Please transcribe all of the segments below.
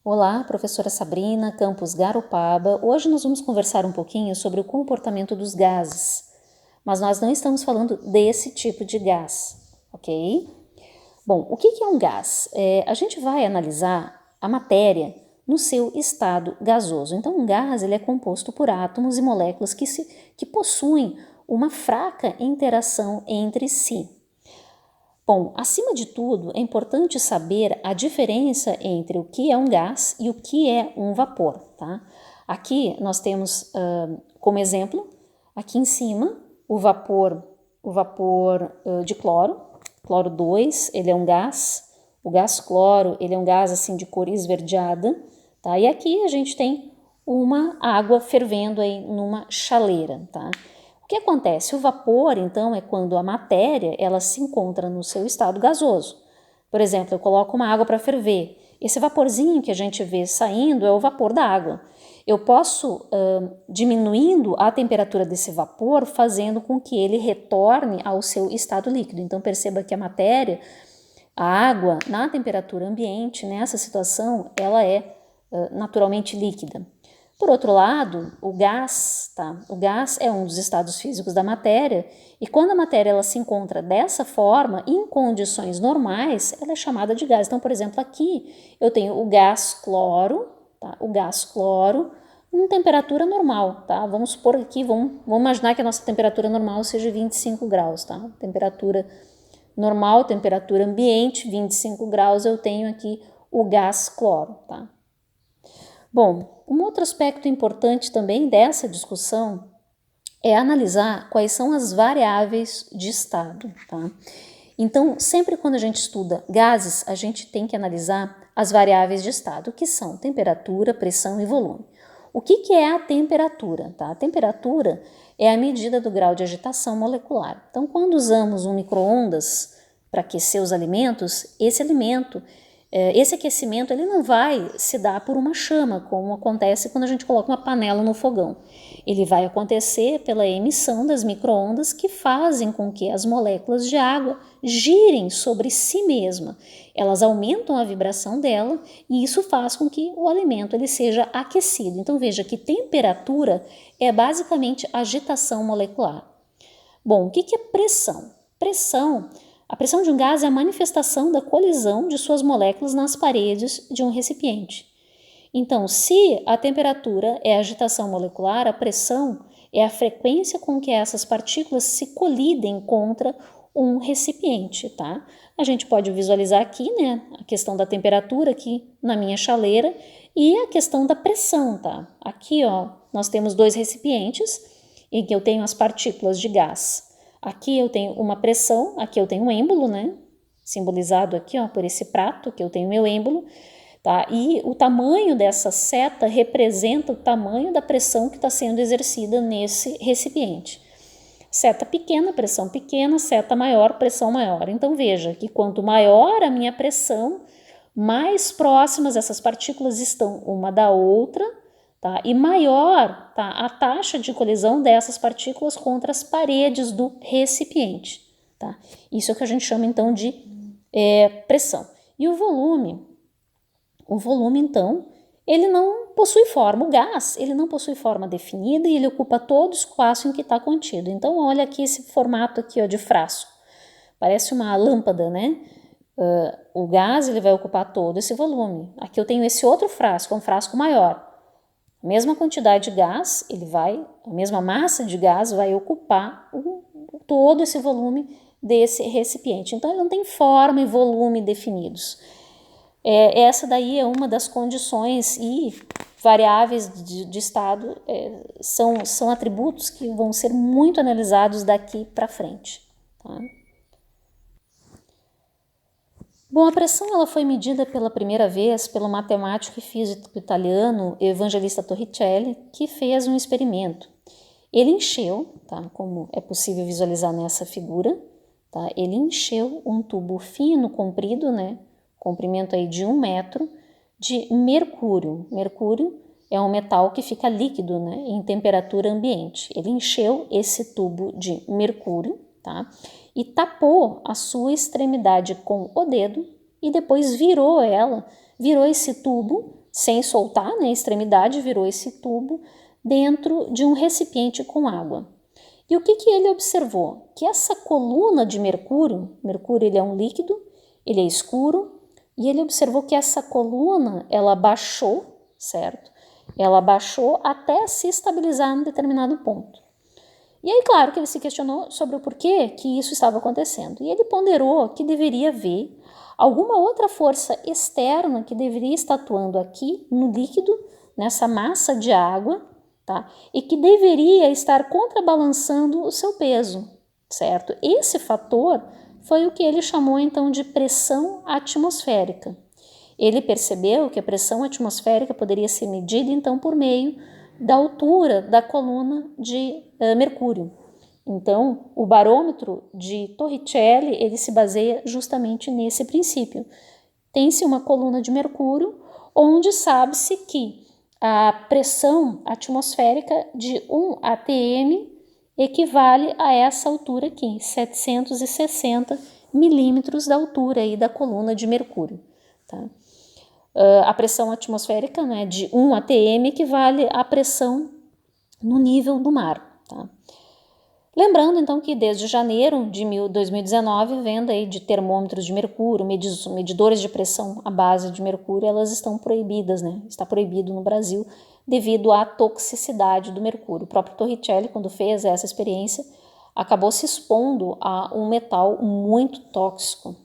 Olá, professora Sabrina, Campus Garopaba. Hoje nós vamos conversar um pouquinho sobre o comportamento dos gases, mas nós não estamos falando desse tipo de gás, ok? Bom, o que é um gás? A gente vai analisar a matéria no seu estado gasoso. Então, um gás ele é composto por átomos e moléculas que possuem uma fraca interação entre si. Bom, acima de tudo, é importante saber a diferença entre o que é um gás e o que é um vapor, tá? Aqui nós temos como exemplo, aqui em cima, o vapor de cloro 2, ele é um gás. O gás cloro, ele é um gás assim de cor esverdeada, tá? E aqui a gente tem uma água fervendo aí numa chaleira, tá? O que acontece? O vapor, então, é quando a matéria ela se encontra no seu estado gasoso. Por exemplo, eu coloco uma água para ferver. Esse vaporzinho que a gente vê saindo é o vapor da água. Eu posso, diminuindo a temperatura desse vapor, fazendo com que ele retorne ao seu estado líquido. Então, perceba que a matéria, a água, na temperatura ambiente, nessa situação, ela é naturalmente líquida. Por outro lado, o gás, tá? O gás é um dos estados físicos da matéria e quando a matéria ela se encontra dessa forma, em condições normais, ela é chamada de gás. Então, por exemplo, aqui eu tenho o gás cloro, tá? O gás cloro em temperatura normal, tá? Vamos supor aqui, vamos imaginar que a nossa temperatura normal seja 25 graus, tá? Temperatura normal, temperatura ambiente, 25 graus, eu tenho aqui o gás cloro, tá? Bom, um outro aspecto importante também dessa discussão é analisar quais são as variáveis de estado, tá? Então, sempre quando a gente estuda gases, a gente tem que analisar as variáveis de estado, que são temperatura, pressão e volume. O que é a temperatura? Tá? A temperatura é a medida do grau de agitação molecular. Então, quando usamos um micro-ondas para aquecer os alimentos, esse aquecimento ele não vai se dar por uma chama, como acontece quando a gente coloca uma panela no fogão. Ele vai acontecer pela emissão das micro-ondas que fazem com que as moléculas de água girem sobre si mesma. Elas aumentam a vibração dela e isso faz com que o alimento ele seja aquecido. Então veja que temperatura é basicamente agitação molecular. Bom, o que é pressão? A pressão de um gás é a manifestação da colisão de suas moléculas nas paredes de um recipiente. Então, se a temperatura é a agitação molecular, a pressão é a frequência com que essas partículas se colidem contra um recipiente, tá? A gente pode visualizar aqui, né, a questão da temperatura aqui na minha chaleira e a questão da pressão, tá? Aqui, ó, nós temos dois recipientes em que eu tenho as partículas de gás. Aqui eu tenho uma pressão, aqui eu tenho um êmbolo, né? Simbolizado aqui, ó, por esse prato, que eu tenho meu êmbolo, tá? E o tamanho dessa seta representa o tamanho da pressão que está sendo exercida nesse recipiente. Seta pequena, pressão pequena, seta maior, pressão maior. Então veja que quanto maior a minha pressão, mais próximas essas partículas estão uma da outra, tá? E maior, tá, a taxa de colisão dessas partículas contra as paredes do recipiente, tá? Isso é o que a gente chama então de pressão. E o volume, então, ele não possui forma. O gás, ele não possui forma definida e ele ocupa todo o espaço em que está contido. Então, olha aqui esse formato aqui, ó, de frasco. Parece uma lâmpada, né? O gás, ele vai ocupar todo esse volume. Aqui eu tenho esse outro frasco, um frasco maior. A mesma quantidade de gás, a mesma massa de gás vai ocupar todo esse volume desse recipiente. Então, ele não tem forma e volume definidos. Essa daí é uma das condições e variáveis de estado, são atributos que vão ser muito analisados daqui para frente. Tá? Bom, a pressão ela foi medida pela primeira vez pelo matemático e físico italiano Evangelista Torricelli, que fez um experimento. Ele encheu, tá, como é possível visualizar nessa figura, tá, ele encheu um tubo fino, comprido, né, comprimento aí de 1 metro, de mercúrio. Mercúrio é um metal que fica líquido, né, em temperatura ambiente. Ele encheu esse tubo de mercúrio, tá, e tapou a sua extremidade com o dedo e depois virou esse tubo sem soltar, né, a extremidade, virou esse tubo dentro de um recipiente com água. E o que ele observou? Que essa coluna de mercúrio ele é um líquido, ele é escuro, e ele observou que essa coluna, ela baixou, certo? Ela baixou até se estabilizar em determinado ponto. E aí, claro, que ele se questionou sobre o porquê que isso estava acontecendo. E ele ponderou que deveria haver alguma outra força externa que deveria estar atuando aqui no líquido, nessa massa de água, tá? E que deveria estar contrabalançando o seu peso, certo? Esse fator foi o que ele chamou então de pressão atmosférica. Ele percebeu que a pressão atmosférica poderia ser medida então por meio da altura da coluna de mercúrio. Então, o barômetro de Torricelli, ele se baseia justamente nesse princípio. Tem-se uma coluna de mercúrio onde sabe-se que a pressão atmosférica de 1 atm equivale a essa altura aqui, 760 milímetros da altura aí da coluna de mercúrio. Tá? A pressão atmosférica, né, de 1 atm equivale à pressão no nível do mar. Tá? Lembrando, então, que desde janeiro de 2019, venda aí de termômetros de mercúrio, medidores de pressão à base de mercúrio, elas estão proibidas, né? Está proibido no Brasil devido à toxicidade do mercúrio. O próprio Torricelli, quando fez essa experiência, acabou se expondo a um metal muito tóxico.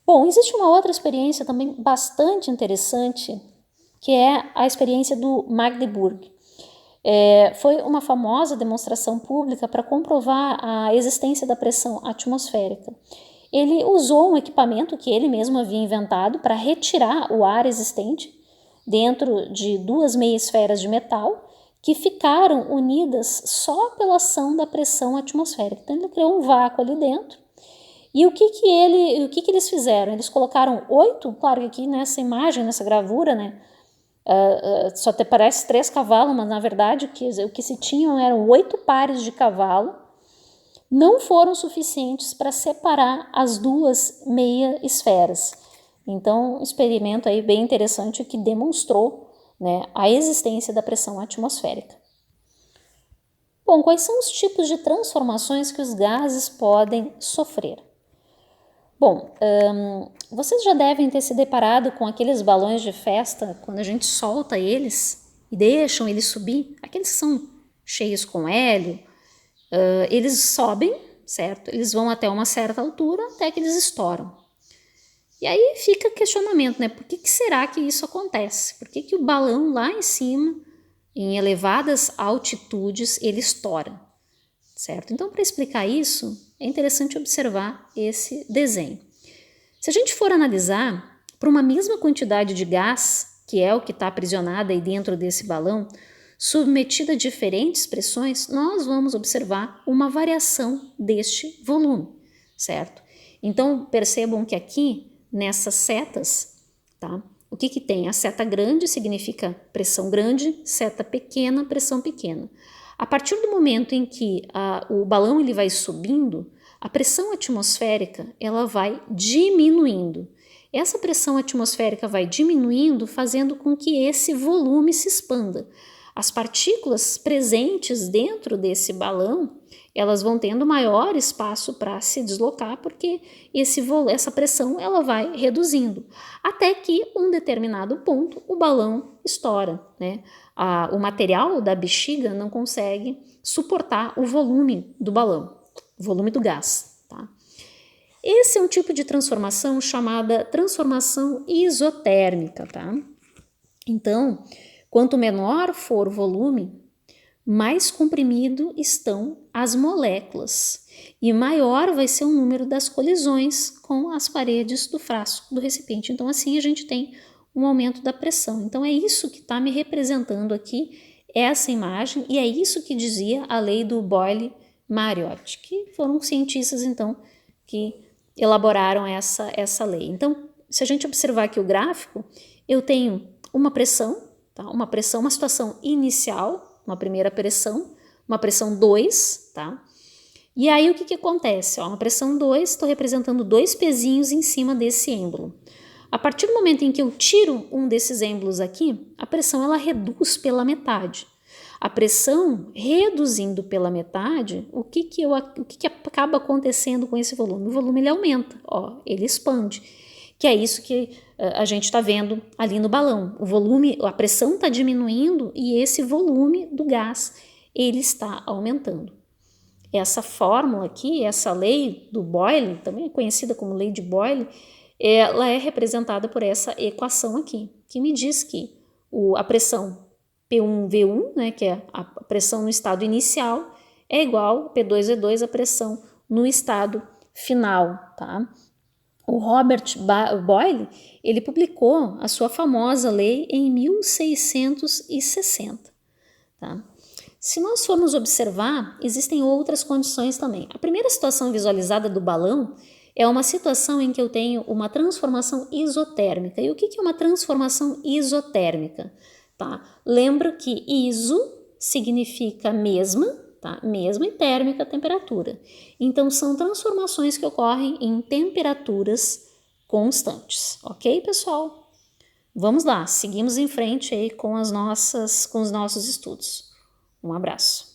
Bom, existe uma outra experiência também bastante interessante, que é a experiência do Magdeburg. Foi uma famosa demonstração pública para comprovar a existência da pressão atmosférica. Ele usou um equipamento que ele mesmo havia inventado para retirar o ar existente dentro de 2 meia-esferas de metal que ficaram unidas só pela ação da pressão atmosférica. Então ele criou um vácuo ali dentro. E o que eles fizeram? Eles colocaram 8, claro que aqui nessa imagem, nessa gravura, né? Só te parece 3 cavalos, mas na verdade o que se tinham eram 8 pares de cavalo, não foram suficientes para separar as 2 meia esferas. Então, um experimento aí bem interessante que demonstrou, né, a existência da pressão atmosférica. Bom, quais são os tipos de transformações que os gases podem sofrer? Bom, vocês já devem ter se deparado com aqueles balões de festa, quando a gente solta eles e deixam eles subir, aqueles que são cheios com hélio, eles sobem, certo? Eles vão até uma certa altura, até que eles estouram. E aí fica questionamento, né? Por que será que isso acontece? Por que o balão lá em cima, em elevadas altitudes, ele estoura, certo? Então, para explicar isso, é interessante observar esse desenho. Se a gente for analisar, para uma mesma quantidade de gás, que é o que está aprisionado aí dentro desse balão, submetida a diferentes pressões, nós vamos observar uma variação deste volume, certo? Então, percebam que aqui, nessas setas, tá? O que tem? A seta grande significa pressão grande, seta pequena, pressão pequena. A partir do momento em que o balão ele vai subindo, a pressão atmosférica ela vai diminuindo. Essa pressão atmosférica vai diminuindo, fazendo com que esse volume se expanda. As partículas presentes dentro desse balão, elas vão tendo maior espaço para se deslocar, porque essa pressão ela vai reduzindo, até que um determinado ponto o balão estoura, né? O material da bexiga não consegue suportar o volume do balão, o volume do gás. Tá? Esse é um tipo de transformação chamada transformação isotérmica. Tá? Então, quanto menor for o volume, mais comprimido estão as moléculas e maior vai ser o número das colisões com as paredes do frasco, do recipiente. Então, assim a gente tem um aumento da pressão. Então, é isso que está me representando aqui, essa imagem, e é isso que dizia a lei do Boyle-Mariotte, que foram cientistas, então, que elaboraram essa lei. Então, se a gente observar aqui o gráfico, eu tenho uma pressão, tá? Uma situação inicial, uma primeira pressão, uma pressão 2, tá? E aí o que acontece? Uma pressão 2, estou representando 2 pezinhos em cima desse êmbolo. A partir do momento em que eu tiro um desses êmbolos aqui, a pressão ela reduz pela metade. A pressão reduzindo pela metade, o que acaba acontecendo com esse volume? O volume ele aumenta, ó, ele expande, que é isso que a gente está vendo ali no balão. O volume, a pressão está diminuindo e esse volume do gás ele está aumentando. Essa fórmula aqui, essa lei do Boyle, também é conhecida como lei de Boyle, ela é representada por essa equação aqui, que me diz que a pressão P1V1, né, que é a pressão no estado inicial, é igual a P2V2, a pressão no estado final, tá? O Robert Boyle, ele publicou a sua famosa lei em 1660, tá? Se nós formos observar, existem outras condições também. A primeira situação visualizada do balão é uma situação em que eu tenho uma transformação isotérmica. E o que é uma transformação isotérmica? Tá? Lembra que iso significa mesma, tá? Mesma e térmica temperatura. Então, são transformações que ocorrem em temperaturas constantes. Ok, pessoal? Vamos lá, seguimos em frente aí com os nossos estudos. Um abraço.